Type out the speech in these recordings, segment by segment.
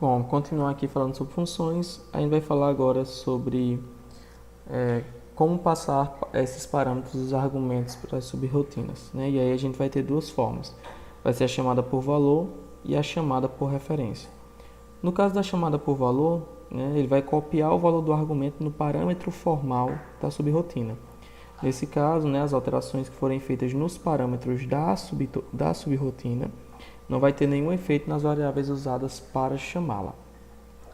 Bom, continuar aqui falando sobre funções, a gente vai falar agora sobre como passar esses parâmetros dos argumentos para as subrrotinas, né? E aí a gente vai ter duas formas. Vai ser a chamada por valor e a chamada por referência. No caso da chamada por valor, né, ele vai copiar o valor do argumento no parâmetro formal da subrrotina. Nesse caso, né, as alterações que forem feitas nos parâmetros da subrrotina não vai ter nenhum efeito nas variáveis usadas para chamá-la.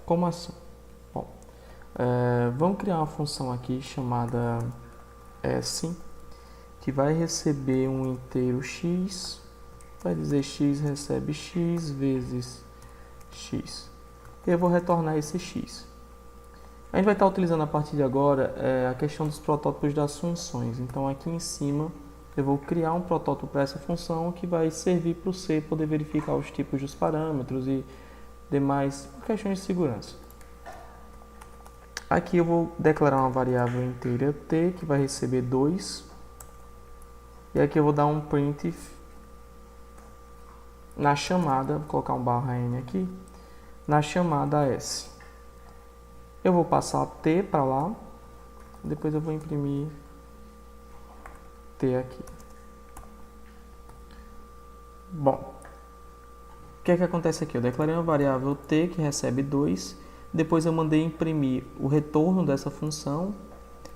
Como assim? Bom, vamos criar uma função aqui chamada S, que vai receber um inteiro x, vai dizer x recebe x vezes x. E eu vou retornar esse x. A gente vai estar utilizando a partir de agora a questão dos protótipos das funções. Então aqui em cima eu vou criar um protótipo para essa função que vai servir para o C poder verificar os tipos dos parâmetros e demais questões de segurança. Aqui eu vou declarar uma variável inteira t que vai receber 2. E aqui eu vou dar um print na chamada, vou colocar um /n aqui, na chamada s. Eu vou passar t para lá, depois eu vou imprimir t aqui. Bom, o que é que acontece aqui? Eu declarei uma variável t que recebe 2, depois eu mandei imprimir o retorno dessa função,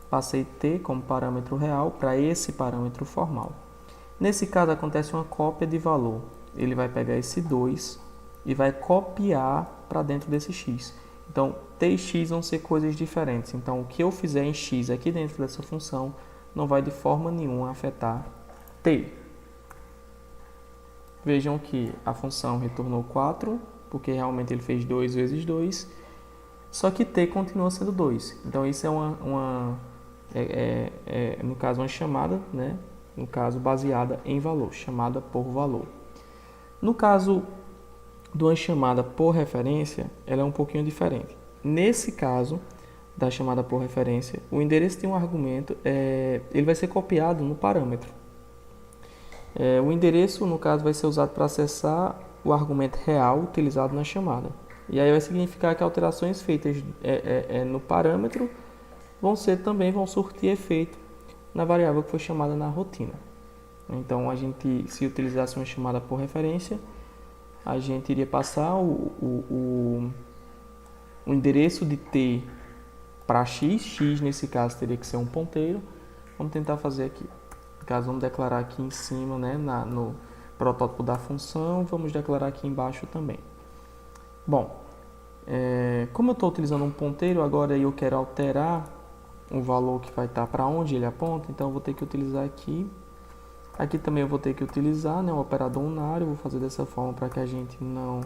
passei t como parâmetro real para esse parâmetro formal. Nesse caso acontece uma cópia de valor. Ele vai pegar esse 2 e vai copiar para dentro desse x. Então, t e x vão ser coisas diferentes. Então, o que eu fizer em x aqui dentro dessa função não vai de forma nenhuma afetar t. Vejam que a função retornou 4, porque realmente ele fez 2 vezes 2, só que t continua sendo 2. Então, isso é no caso, uma chamada, né? No caso, baseada em valor, chamada por valor. No caso de uma chamada por referência, ela é um pouquinho diferente. Nesse caso da chamada por referência, o endereço de um argumento ele vai ser copiado no parâmetro. O endereço, no caso, vai ser usado para acessar o argumento real utilizado na chamada. E aí vai significar que alterações feitas no parâmetro vão surtir efeito na variável que foi chamada na rotina. Então, se utilizasse uma chamada por referência, a gente iria passar o endereço de t para x nesse caso teria que ser um ponteiro. Vamos tentar fazer aqui. No caso, vamos declarar aqui em cima, né, no protótipo da função, vamos declarar aqui embaixo também. Bom, como eu estou utilizando um ponteiro, agora eu quero alterar o valor que vai estar para onde ele aponta, então eu vou ter que utilizar aqui. Aqui também eu vou ter que utilizar, né, o operador unário, vou fazer dessa forma para que a gente não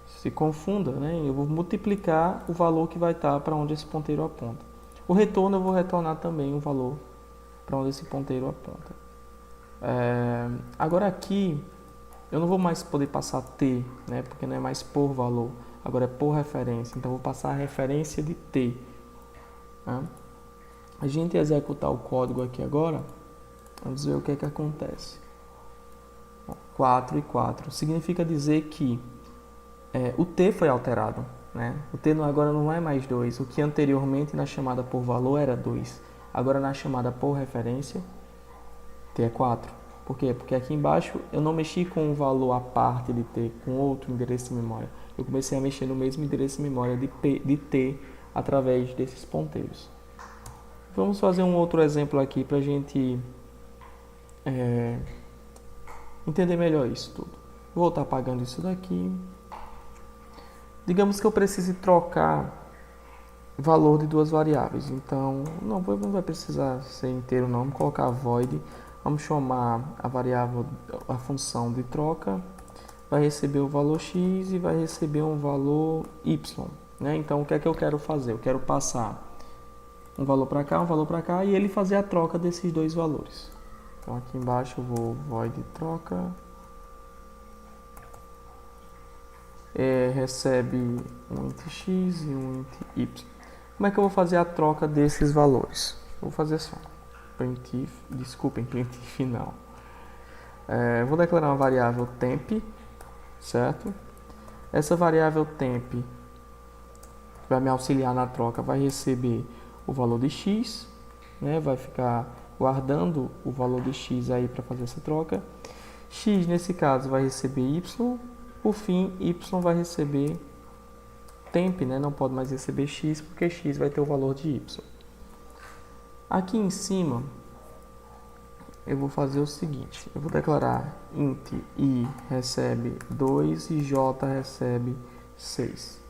se confunda, né? Eu vou multiplicar o valor que vai estar para onde esse ponteiro aponta. O retorno eu vou retornar também o valor para onde esse ponteiro aponta. Agora aqui eu não vou mais poder passar t, né, porque não é mais por valor, agora é por referência, então eu vou passar a referência de t. Né? A gente executar o código aqui agora, vamos ver o que é que acontece. 4 e 4 significa dizer que o t foi alterado, né? O t agora não é mais 2, o que anteriormente na chamada por valor era 2. Agora na chamada por referência, t é 4. Por quê? Porque aqui embaixo eu não mexi com um valor à parte de t, com outro endereço de memória. Eu comecei a mexer no mesmo endereço de memória de t através desses ponteiros. Vamos fazer um outro exemplo aqui para a gente entender melhor isso tudo. Vou estar apagando isso daqui. Digamos que eu precise trocar valor de duas variáveis. Então, não vai precisar ser inteiro não. Vamos colocar void. Vamos chamar a variável, a função de troca. Vai receber o valor x e vai receber um valor y. Né? Então, o que é que eu quero fazer? Eu quero passar um valor para cá e ele fazer a troca desses dois valores. Então, aqui embaixo eu vou void troca. Recebe um int x e um int y. Como é que eu vou fazer a troca desses valores? Eu vou fazer só printf não. Vou declarar uma variável temp, certo? Essa variável temp que vai me auxiliar na troca vai receber o valor de x, né? Vai ficar guardando o valor de x aí para fazer essa troca. X, nesse caso, vai receber y. Por fim, y vai receber temp, né? Não pode mais receber x, porque x vai ter o valor de y. Aqui em cima, eu vou fazer o seguinte. Eu vou declarar int i recebe 2 e j recebe 6.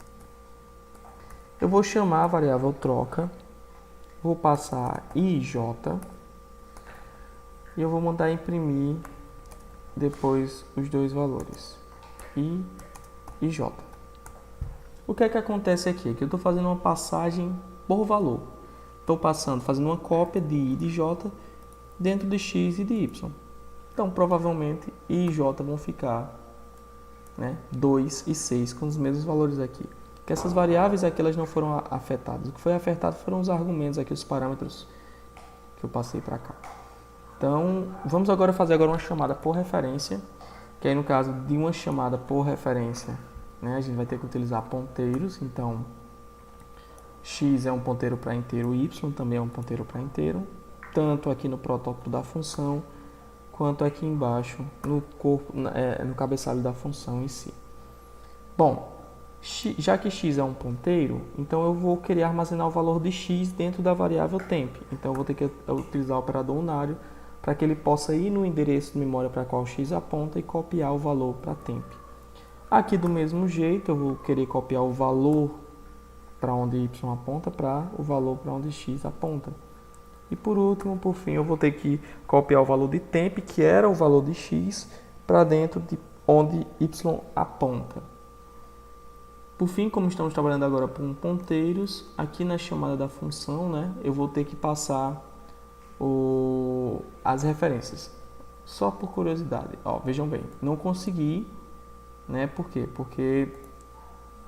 Eu vou chamar a variável troca. Vou passar i e j. E eu vou mandar imprimir depois os dois valores, i e j. O que é que acontece aqui? Aqui eu estou fazendo uma passagem por valor. Estou fazendo uma cópia de i e de j dentro de x e de y. Então, provavelmente, i e j vão ficar, né, 2 e 6 com os mesmos valores aqui. Porque essas variáveis aqui elas não foram afetadas. O que foi afetado foram os argumentos aqui, os parâmetros que eu passei para cá. Então, vamos agora fazer uma chamada por referência, que aí no caso de uma chamada por referência, né, a gente vai ter que utilizar ponteiros. Então, x é um ponteiro para inteiro, y também é um ponteiro para inteiro, tanto aqui no protótipo da função, quanto aqui embaixo no corpo, no cabeçalho da função em si. Bom, já que x é um ponteiro, então eu vou querer armazenar o valor de x dentro da variável temp. Então eu vou ter que utilizar o operador unário para que ele possa ir no endereço de memória para qual x aponta e copiar o valor para temp. Aqui do mesmo jeito eu vou querer copiar o valor para onde y aponta para o valor para onde x aponta. E por último, por fim, eu vou ter que copiar o valor de temp, que era o valor de x, para dentro de onde y aponta. Por fim, como estamos trabalhando agora com ponteiros, aqui na chamada da função, né, eu vou ter que passar as referências. Só por curiosidade. Ó, vejam bem, não consegui, né? Por quê? Porque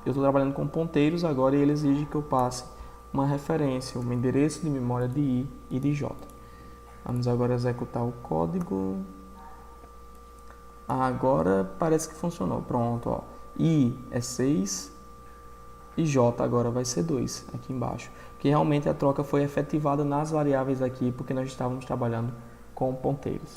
eu estou trabalhando com ponteiros agora e ele exige que eu passe uma referência, um endereço de memória de i e de j. Vamos agora executar o código. Agora parece que funcionou. Pronto, ó. I é 6 e j agora vai ser 2 aqui embaixo. Que realmente a troca foi efetivada nas variáveis aqui, porque nós estávamos trabalhando com ponteiros.